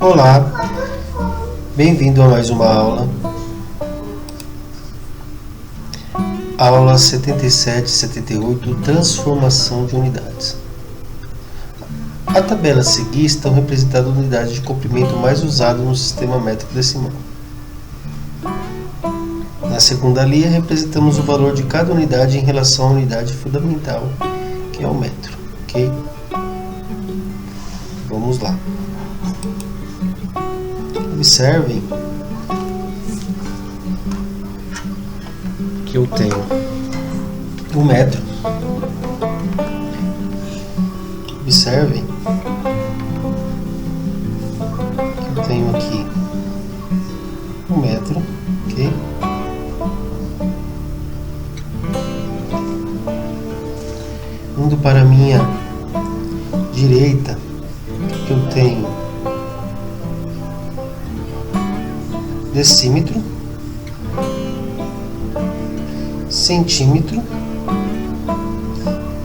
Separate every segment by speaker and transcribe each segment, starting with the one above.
Speaker 1: Olá, bem-vindo a mais uma aula 77 e 78, transformação de unidades. A tabela a seguir estão representadas unidades de comprimento mais usadas no sistema métrico decimal. Na segunda linha, representamos o valor de cada unidade em relação à unidade fundamental, que é o metro, ok? Vamos lá. Observem que eu tenho o metro. Observem que eu tenho aqui o metro, ok? Indo para a minha direita, eu tenho decímetro, centímetro,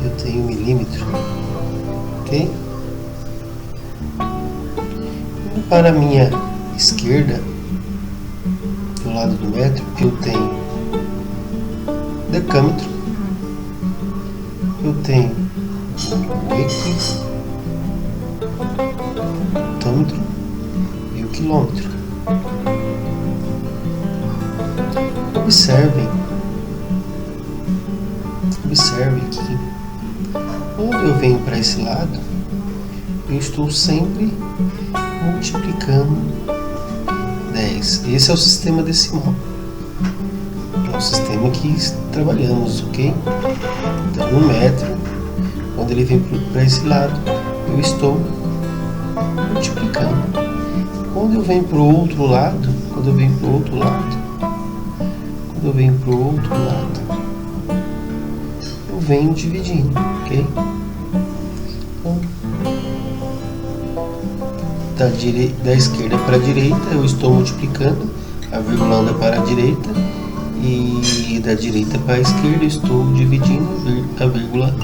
Speaker 1: eu tenho milímetro, ok? Indo para a minha esquerda, do lado do metro, eu tenho decâmetro, eu tenho o hectômetro e o quilômetro. Observem que quando eu venho para esse lado, eu estou sempre multiplicando 10. Esse é o sistema decimal. É o sistema que trabalhamos, ok? Então, no metro, quando ele vem para esse lado, eu estou multiplicando. Quando eu venho para o outro lado, eu venho dividindo, ok? Então, da esquerda para a direita, eu estou multiplicando, a vírgula anda para a direita, e da direita para a esquerda, eu estou dividindo, a vírgula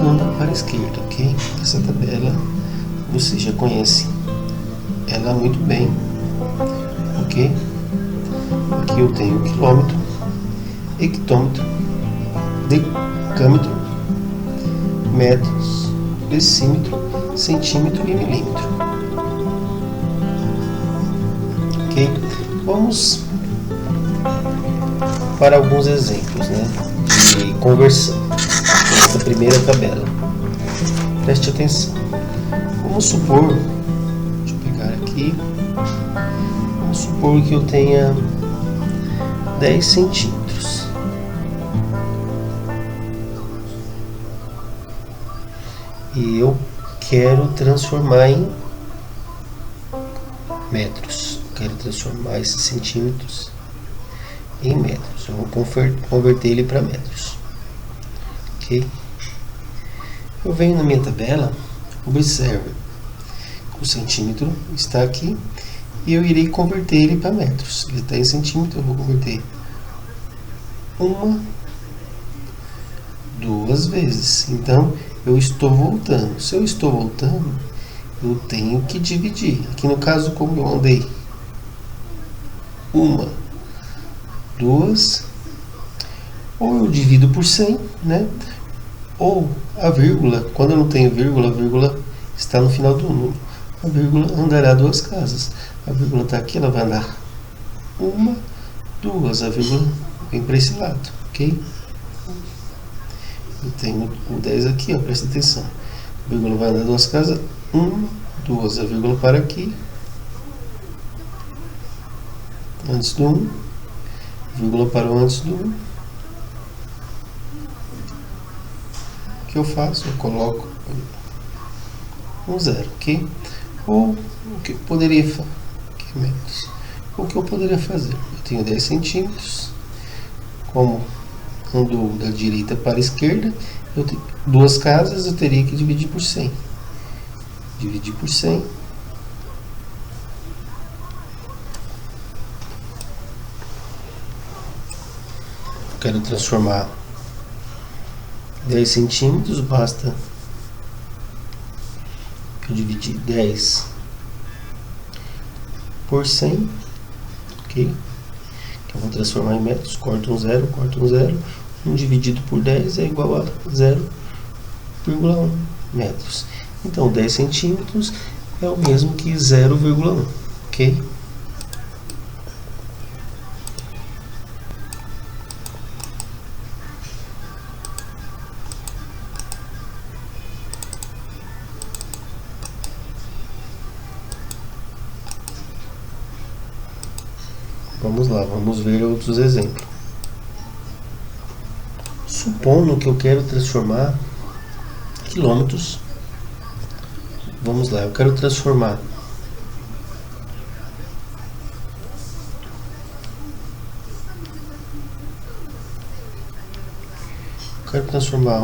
Speaker 1: anda para a esquerda, ok? Essa tabela você já conhece ela muito bem, ok? Aqui eu tenho quilômetro, hectômetro, decâmetro, metros, decímetro, centímetro e milímetro, ok? Vamos para alguns exemplos, né, de conversão nessa primeira tabela. Preste atenção. Vamos supor, deixa eu pegar aqui, vamos supor que eu tenha 10 centímetros. E eu quero transformar em metros. Quero transformar esses centímetros em metros. Eu vou converter ele para metros. Ok? Eu venho na minha tabela, observe, o centímetro está aqui e eu irei converter ele para metros. Ele está em centímetro, eu vou converter duas vezes. Então, eu estou voltando. Se eu estou voltando, eu tenho que dividir. Aqui no caso, como eu andei duas, ou eu divido por 100, né? Ou a vírgula, quando eu não tenho vírgula, a vírgula está no final do número. A vírgula andará duas casas. A vírgula está aqui, ela vai andar duas. A vírgula vem para esse lado, ok? Eu tenho o 10 aqui, ó, presta atenção. A vírgula vai andar duas casas, duas. A vírgula para aqui, antes do 1. A vírgula parou antes do 1. O que eu faço? Eu coloco um 0, ok? Ou o que eu poderia fazer? O que eu poderia fazer? Eu tenho 10 centímetros. Como andou da direita para a esquerda, eu tenho duas casas, eu teria que dividir por 100. Dividir por 100. Quero transformar 10 centímetros, basta eu dividir 10 por 100, ok? Que eu vou transformar em metros, corto um zero, 1 dividido por 10 é igual a 0,1 metros. Então 10 centímetros é o mesmo que 0,1, ok? Vamos lá, vamos ver outros exemplos. Supondo que eu quero transformar quilômetros. Vamos lá, eu quero transformar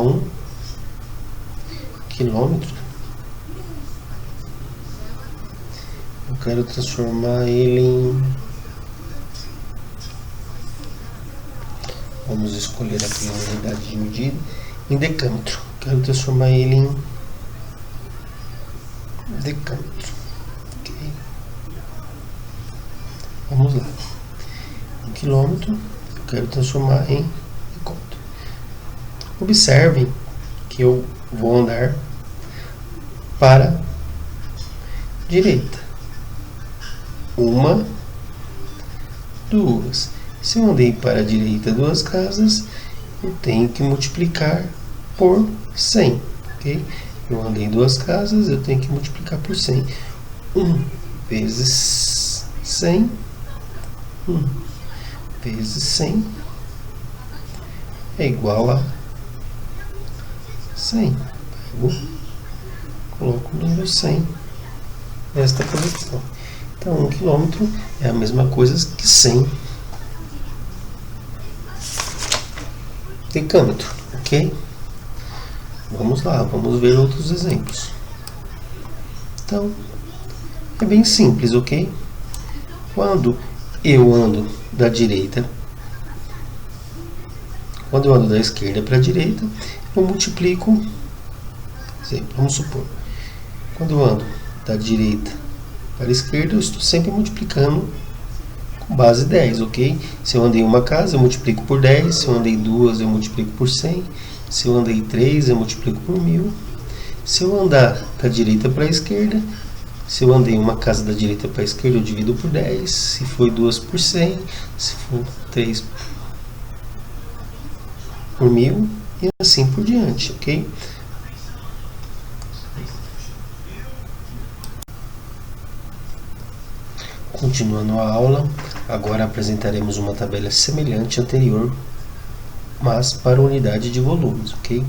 Speaker 1: um quilômetro. Eu quero transformar ele em... Vamos escolher aqui a unidade de medida em decâmetro. Quero transformar ele em decâmetro. Okay. Vamos lá. Um quilômetro, eu quero transformar em decâmetro. Observem que eu vou andar para a direita. 1, 2. Se eu andei para a direita 2 casas, eu tenho que multiplicar por 100, ok? Eu andei 2 casas, eu tenho que multiplicar por 100. 1 vezes 100, 1 vezes 100 é igual a 100. Coloco o número 100 nesta posição. Então, 1 quilômetro é a mesma coisa que 100 decâmetro, ok? Vamos lá, vamos ver outros exemplos. Então, é bem simples, ok? Quando eu ando da esquerda para a direita, eu multiplico, exemplo, vamos supor, quando eu ando da direita para a esquerda, eu estou sempre multiplicando com base 10, ok? Se eu andei uma casa, eu multiplico por 10, se eu andei 2, eu multiplico por 100, se eu andei 3, eu multiplico por 1000. Se eu andar da direita para a esquerda, se eu andei uma casa da direita para a esquerda, eu divido por 10, se foi 2 por 100, se for 3 por 1000 e assim por diante, ok? Continuando a aula, agora apresentaremos uma tabela semelhante à anterior, mas para unidade de volumes, ok?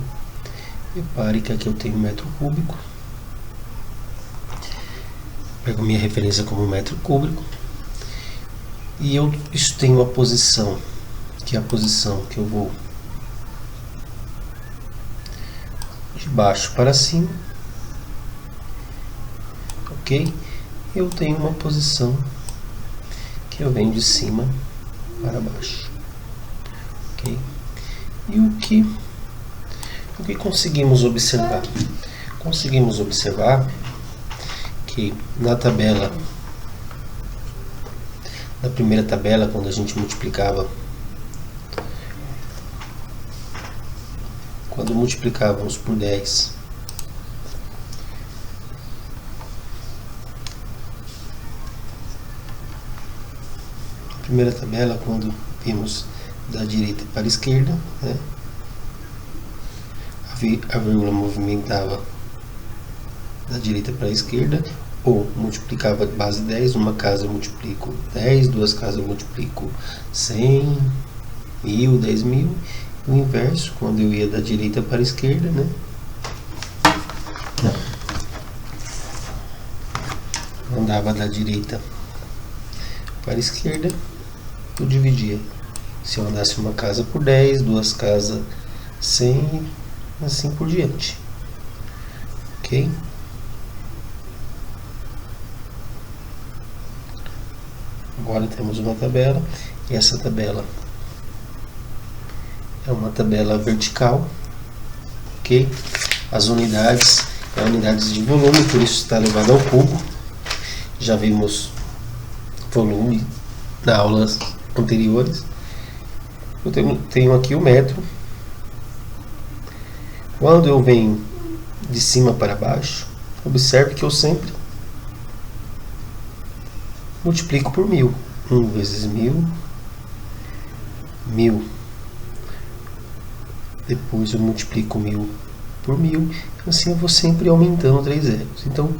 Speaker 1: Repare que aqui eu tenho metro cúbico. Pego minha referência como metro cúbico. E eu tenho a posição, que é a posição que eu vou de baixo para cima, ok? Eu tenho uma posição que eu venho de cima para baixo, ok? E o que conseguimos observar? Conseguimos observar que na primeira tabela, quando a gente multiplicava, quando multiplicávamos por 10, primeira tabela, quando vimos da direita para a esquerda, né, a vírgula movimentava da direita para a esquerda, ou multiplicava base 10, uma casa eu multiplico 10, duas casas eu multiplico 100, 1000, 10.000, o inverso, quando eu ia da direita para a esquerda, né, andava da direita para a esquerda, eu dividia. Se eu andasse uma casa por 10, duas casas 100, assim por diante, ok? Agora temos uma tabela, e essa tabela é uma tabela vertical, ok? As unidades unidades de volume, por isso está elevado ao cubo. Já vimos volume nas aulas anteriores. Eu tenho aqui o metro. Quando eu venho de cima para baixo, observe que eu sempre multiplico por 1000. 1 vezes 1000, 1000. Depois eu multiplico 1000 por 1000. Assim eu vou sempre aumentando 3 zeros. Então,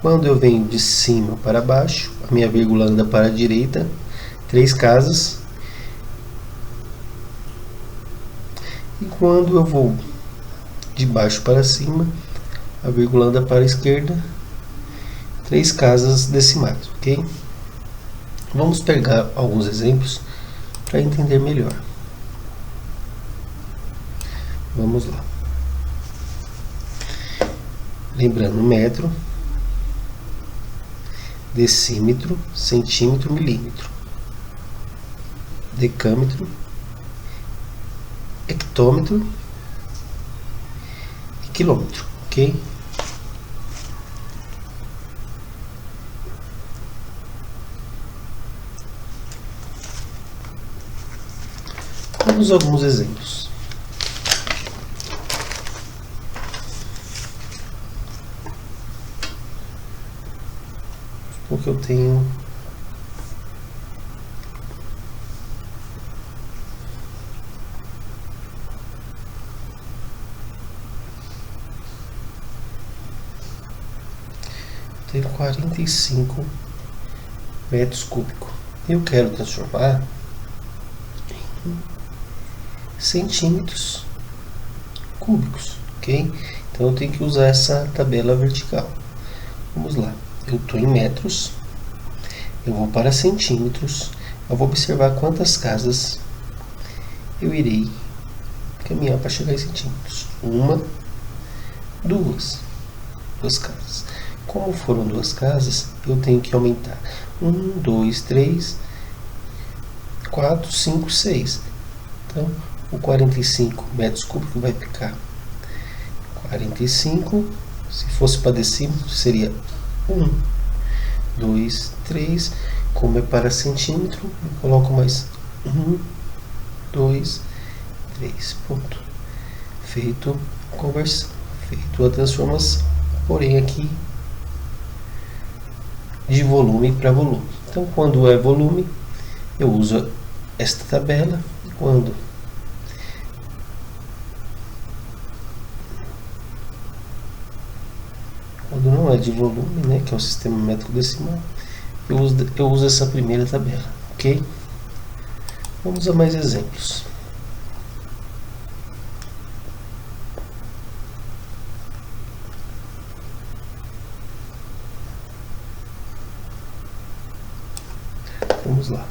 Speaker 1: quando eu venho de cima para baixo, a minha vírgula anda para a direita 3 casas. E quando eu vou de baixo para cima, a vírgula anda para a esquerda 3 casas decimais, ok? Vamos pegar alguns exemplos para entender melhor. Vamos lá. Lembrando, metro, decímetro, centímetro, milímetro, decâmetro, hectômetro e quilômetro, ok? Vamos a alguns exemplos. Porque eu tenho tenho 45 metros cúbicos. Eu quero transformar em centímetros cúbicos, ok? Então eu tenho que usar essa tabela vertical. Vamos lá. Eu estou em metros, eu vou para centímetros, eu vou observar quantas casas eu irei caminhar para chegar em centímetros. 1, 2 casas. Como foram 2 casas, eu tenho que aumentar 1, 2, 3, 4, 5, 6. Então, o 45 metros cúbicos vai ficar 45. Se fosse para decímetro, seria 1, 2, 3. Como é para centímetro, eu coloco mais 1, 2, 3. Ponto. Feito a conversão, feito a transformação. Porém, aqui de volume para volume. Então, quando é volume, eu uso esta tabela. Quando não é de volume, né, que é o sistema métrico decimal, eu uso essa primeira tabela, ok? Vamos a mais exemplos. Vamos lá.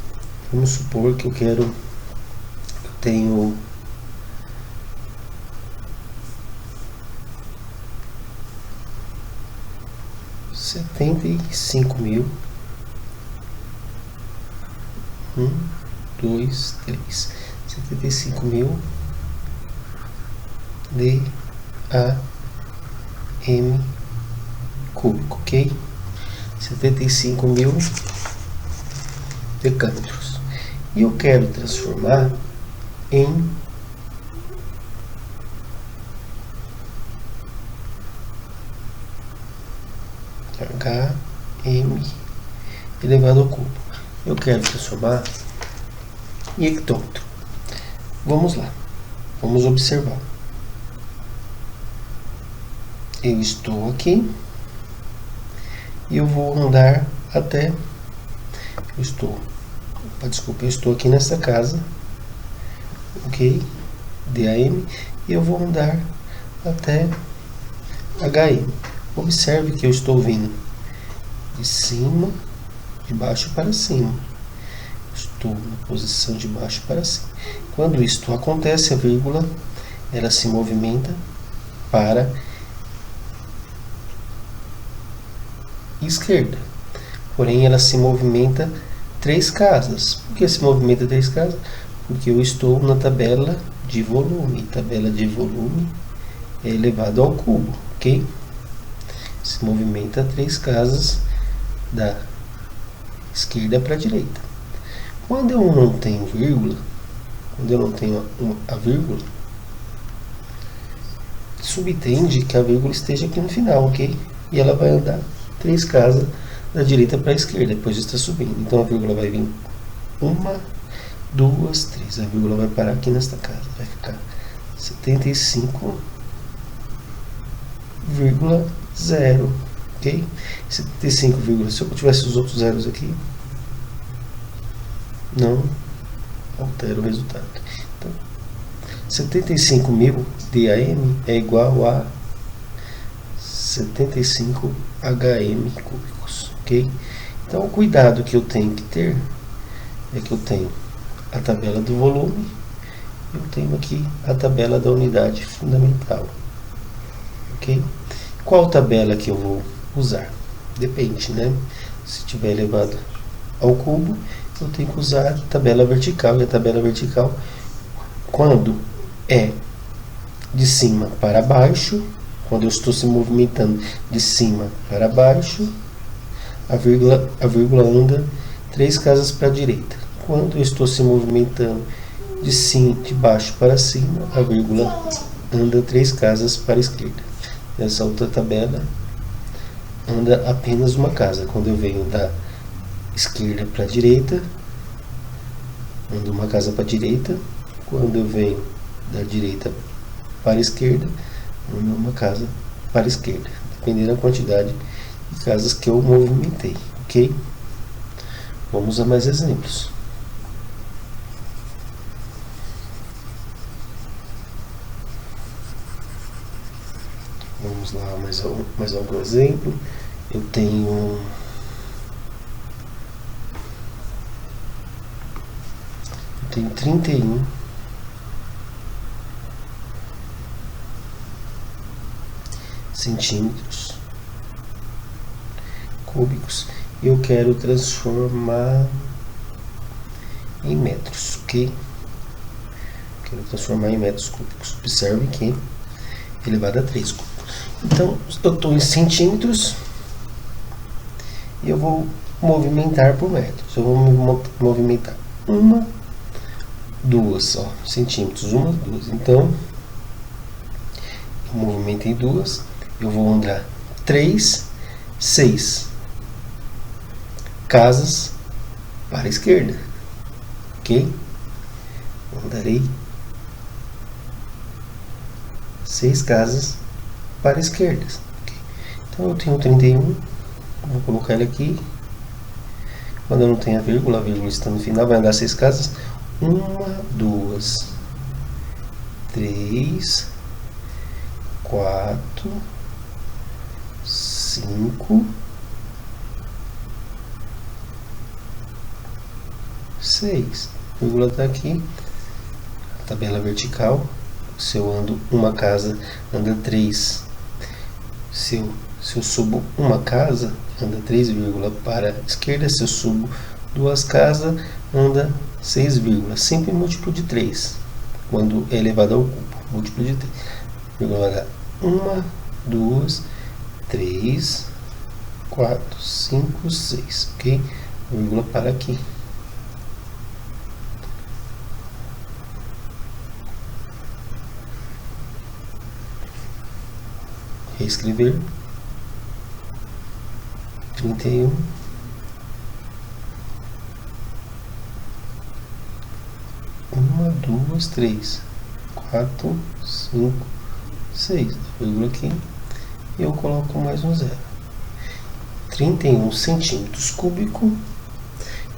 Speaker 1: Vamos supor que eu tenho 75.000. 1, 2, 3. 75.000 DAM cúbico, ok? 75.000 decâmetros. E eu quero transformar em HM elevado ao cubo. Eu quero transformar em hectômetro. Vamos lá. Vamos observar. Eu estou aqui e eu vou andar até... Eu estou aqui nessa casa, ok? DAM, e eu vou andar até HM. Observe que eu estou vindo de cima, de baixo para cima. Estou na posição de baixo para cima. Quando isto acontece, a vírgula ela se movimenta para esquerda. Porém, ela se movimenta 3 casas. Por que se movimenta 3 casas? Porque eu estou na tabela de volume. Tabela de volume é elevado ao cubo, ok? Se movimenta 3 casas da esquerda para direita. Quando eu não tenho vírgula, quando eu não tenho a vírgula, subentende que a vírgula esteja aqui no final, ok? E ela vai andar 3 casas da direita para a esquerda, depois está subindo. Então a vírgula vai vir 1, 2, 3. A vírgula vai parar aqui nesta casa, vai ficar 75,0, ok? 75, se eu tivesse os outros zeros aqui, não altera o resultado. Então, 75.000 DAM é igual a 75 HM cúbicos, ok? Então, o cuidado que eu tenho que ter é que eu tenho a tabela do volume, eu tenho aqui a tabela da unidade fundamental, ok? Qual tabela que eu vou usar? Depende, né? Se tiver elevado ao cubo, eu tenho que usar a tabela vertical, e a tabela vertical, quando é de cima para baixo, quando eu estou se movimentando de cima para baixo, a vírgula anda 3 casas para a direita. Quando eu estou se movimentando de baixo para cima, a vírgula anda 3 casas para a esquerda. Nessa outra tabela, anda apenas uma casa. Quando eu venho da esquerda para a direita, anda uma casa para a direita. Quando eu venho da direita para a esquerda, anda uma casa para a esquerda, dependendo da quantidade de casas que eu movimentei, ok? Vamos a mais exemplos. Vamos lá, mais algum exemplo. Eu tenho eu tenho 31 centímetros cúbicos e eu quero transformar em metros, ok? Quero transformar em metros cúbicos. Observe que elevado a 3 cúbicos. Então, eu estou em centímetros e eu vou movimentar por metros. Eu vou movimentar 1, 2 centímetros, 1, 2. Então, eu movimentei 2, eu vou andar 3, 6 casas para a esquerda, ok? Andarei 6 casas para a esquerda, okay? Então eu tenho 31, vou colocar ele aqui. Quando eu não tenho a vírgula está no final, vai andar 6 casas. 1, 2, 3, 4, 5, 6. A vírgula está aqui. A tabela vertical. Se eu ando uma casa, anda 3. Se eu subo uma casa, anda 3, para a esquerda. Se eu subo 2 casas, anda 6, sempre múltiplo de 3. Quando é elevado ao cubo, múltiplo de 3. Vírgula vai dar 1, 2, 3, 4, 5, 6, ok? A vírgula para aqui. Reescrever 31, 1, 2, 3, 4, 5, 6, vírgula aqui, e eu coloco mais um 0. 31 centímetros cúbicos,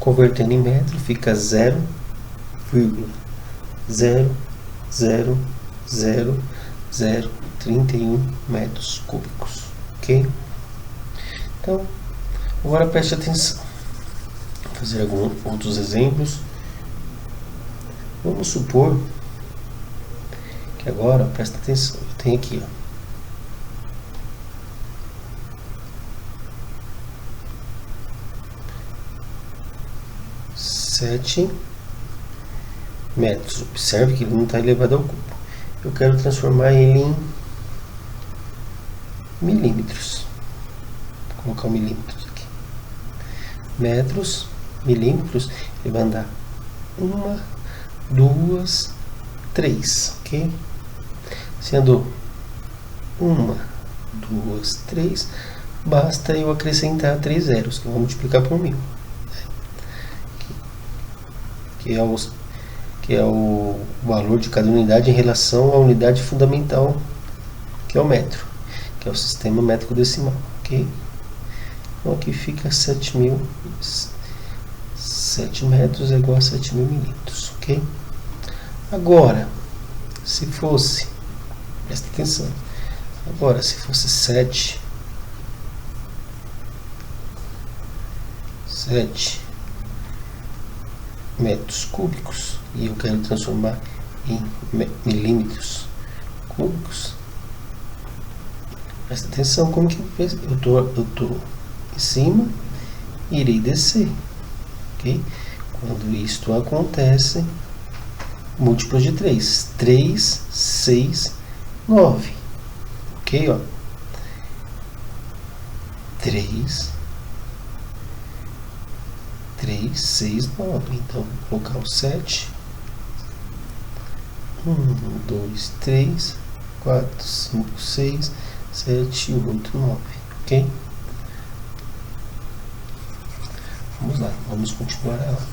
Speaker 1: convertendo em metro, fica 0,0000031 metros cúbicos, ok? Então, agora preste atenção. Vou fazer alguns outros exemplos. Vamos supor que agora, presta atenção, eu tenho aqui, 7 metros. Observe que ele não está elevado ao cubo. Eu quero transformar ele em milímetros. Vou colocar o milímetros aqui. metros, milímetros, ele vai andar 1, 2, 3, ok? Se andou 1, 2, 3, basta eu acrescentar 3 zeros, que eu vou multiplicar por 1000, que é o valor de cada unidade em relação à unidade fundamental, que é o metro, que é o sistema métrico decimal, ok? Então aqui fica 7 metros é igual a 7.000 milímetros, ok? Agora, se fosse, presta atenção, agora se fosse 7 metros cúbicos e eu quero transformar em milímetros cúbicos, presta atenção como que eu tô em cima e irei descer, ok? Quando isto acontece, múltiplos de 3, 3, 6, 9, ok? Ó, 3, 6, 9, então vou colocar o 7, 1, 2, 3, 4, 5, 6, 7, 8, 9, ok? Vamos lá, vamos continuar a aula.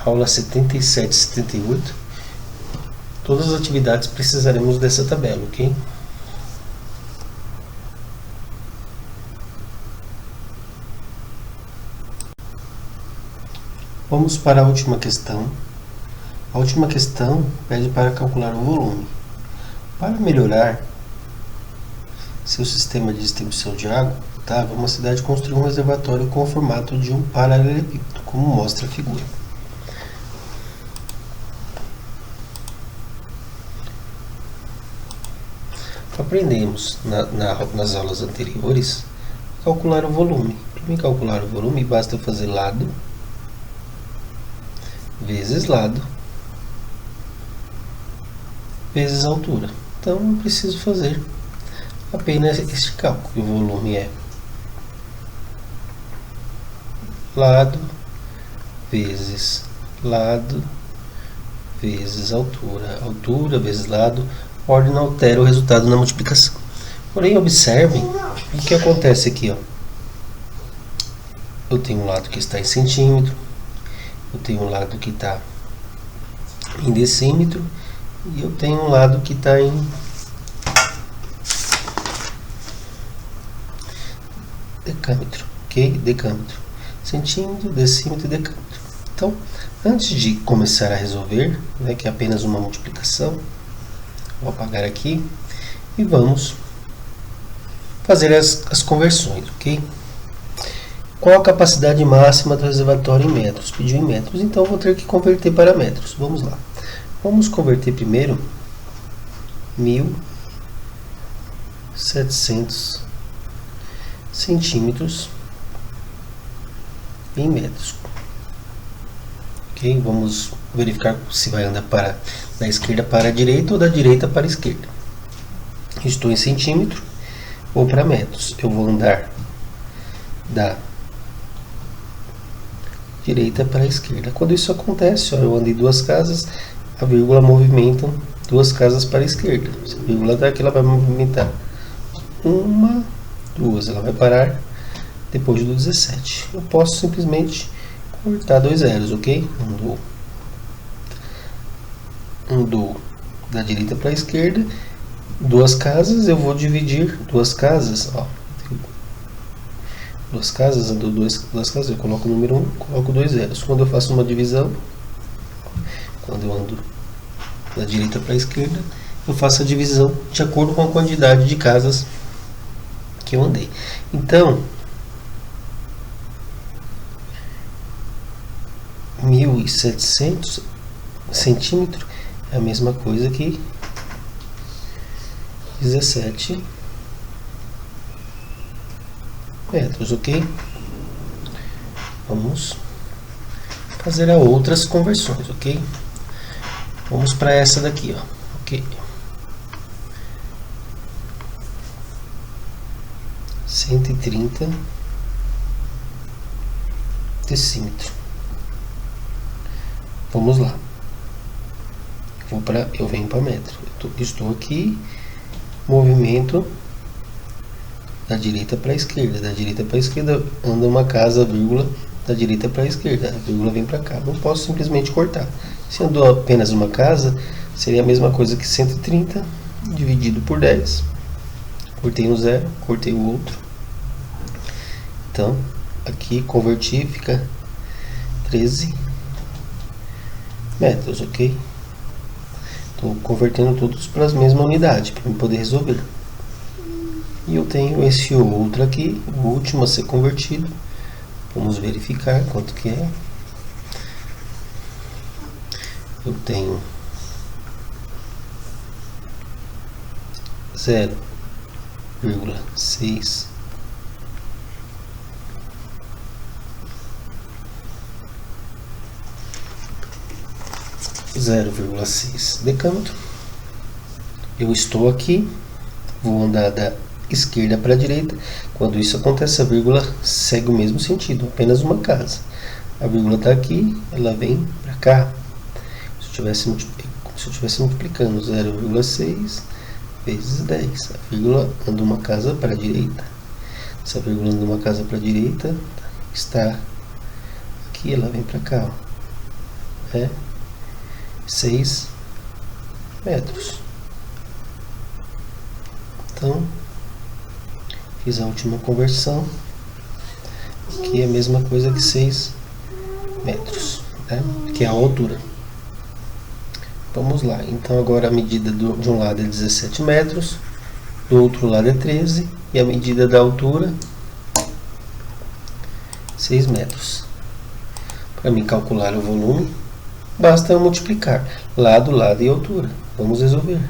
Speaker 1: Aula 77 e 78. Todas as atividades precisaremos dessa tabela, ok? Vamos para a última questão. A última questão pede para calcular o volume. Para melhorar seu sistema de distribuição de água potável, uma cidade construiu um reservatório com o formato de um paralelepípedo, como mostra a figura. Aprendemos nas aulas anteriores a calcular o volume. Para mim calcular o volume, basta eu fazer lado vezes lado vezes altura. Então eu preciso fazer apenas este cálculo. O volume é lado vezes altura, altura vezes lado. A ordem não altera o resultado na multiplicação. Porém, observem o que acontece aqui, ó. Eu tenho um lado que está em centímetro, eu tenho um lado que está em decímetro e eu tenho um lado que está em decâmetro, ok? Decâmetro, centímetro, decímetro e decâmetro. Então, antes de começar a resolver, né, que é apenas uma multiplicação, vou apagar aqui e vamos fazer as conversões, ok? Qual a capacidade máxima do reservatório em metros? Pediu em metros, então vou ter que converter para metros. Vamos lá. Vamos converter primeiro 1.700 centímetros em metros. Ok? Vamos verificar se vai andar da esquerda para a direita ou da direita para a esquerda. Estou em centímetro ou para metros. Eu vou andar da direita para a esquerda. Quando isso acontece, ó, eu andei 2 casas, a vírgula movimenta 2 casas para a esquerda. Se a vírgula está aqui, ela vai movimentar 1, 2, ela vai parar depois do 17. Eu posso simplesmente cortar 2 zeros, ok? Andou da direita para a esquerda, 2 casas, eu vou dividir 2 casas, ó. 2 casas, andou 2 casas, eu coloco o número 1, coloco 2 zeros. Quando eu faço uma divisão, quando eu ando da direita para a esquerda, eu faço a divisão de acordo com a quantidade de casas que eu andei. Então, 1.700 centímetros é a mesma coisa que 17 metros, ok? Vamos fazer outras conversões, ok? Vamos para essa daqui, ó, ok? 130 decímetro. Vamos lá. Eu venho para metro. Estou aqui, movimento da direita para a esquerda. Da direita para a esquerda anda uma casa, vírgula, da direita para a esquerda. A vírgula vem para cá. Não posso simplesmente cortar. Se andou apenas uma casa, seria a mesma coisa que 130 dividido por 10. Cortei um zero, cortei o outro. Então, aqui converti, fica 13 metros, ok? Estou convertendo todos para a mesma unidade, para eu poder resolver. E eu tenho esse outro aqui, o último a ser convertido. Vamos verificar quanto que é. Eu tenho 0,6 0,6 decâmetro. Eu estou aqui, vou andar da esquerda para a direita. Quando isso acontece, a vírgula segue o mesmo sentido, apenas uma casa. A vírgula está aqui, ela vem para cá. Se eu estivesse multiplicando 0,6 vezes 10, a vírgula anda uma casa para a direita. Essa vírgula anda uma casa para a direita, está aqui, ela vem para cá, ó. É 6 metros. Então, fiz a última conversão. Aqui é a mesma coisa que 6 metros, né? Que é a altura. Vamos lá. Então, agora a medida de um lado é 17 metros, do outro lado é 13, e a medida da altura 6 metros. Para mim calcular o volume, basta eu multiplicar lado, lado e altura. Vamos resolver.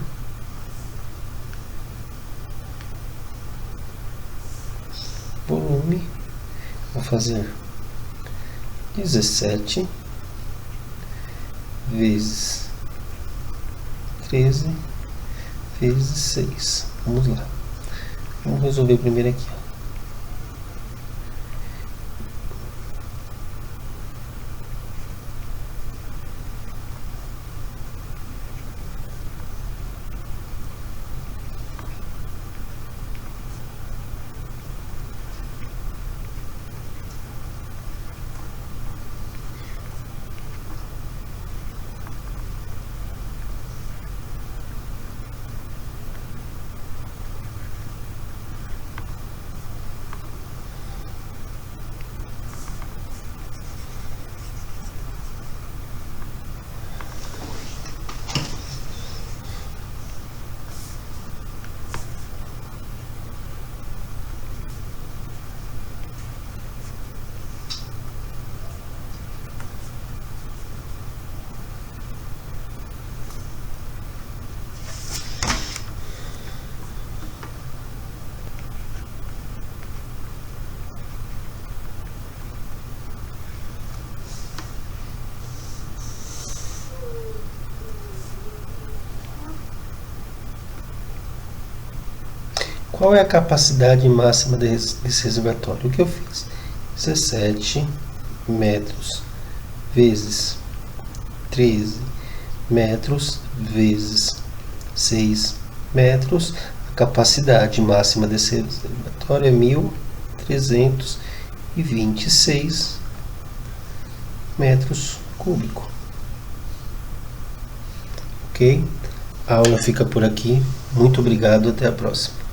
Speaker 1: Volume, vou fazer 17 vezes 13 vezes 6. Vamos lá. Vamos resolver primeiro aqui, ó. Qual é a capacidade máxima desse reservatório? O que eu fiz? 17 metros vezes 13 metros vezes 6 metros. A capacidade máxima desse reservatório é 1.326 metros cúbicos. Ok? A aula fica por aqui. Muito obrigado. Até a próxima.